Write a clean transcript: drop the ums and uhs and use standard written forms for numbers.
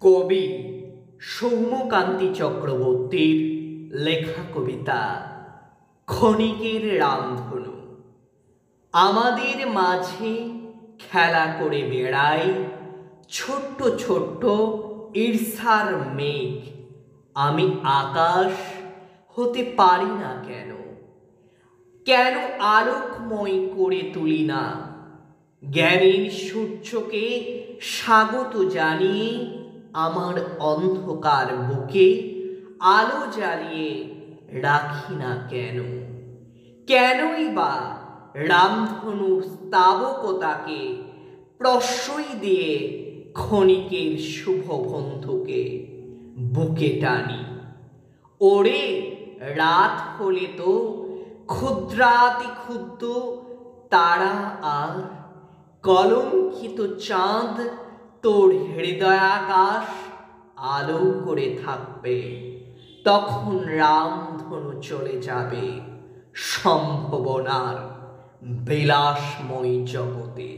কবি সৌম্যকান্তি চক্রবর্তীর লেখা কবিতা ক্ষণিকের রামধনু। আমাদের মাঝে খেলা করে বেড়ায় ছোট্ট ছোট্ট ঈর্ষার মেঘ। আমি আকাশ হতে পারি না কেন, কেন আলোকময় করে তুলি না? জ্ঞানীর সূর্যকে স্বাগত জানিয়ে আমার অন্ধকার বুকে আলো জ্বালিয়ে রাখি না কেন? কেনই বা রামধনুর স্তাবকতাকে প্রশ্রয় দিয়ে ক্ষণিকের শুভ বন্ধুকে বুকে টানি? ওরে রাত হলে তো ক্ষুদ্রাতি ক্ষুদ্র তারা আর কলঙ্কিত চাঁদ তোর হৃদয়াকাশ আলো করে থাকবে। তখন রামধনু চলে যাবে সম্ভাবনার বিলাসময় জগতে।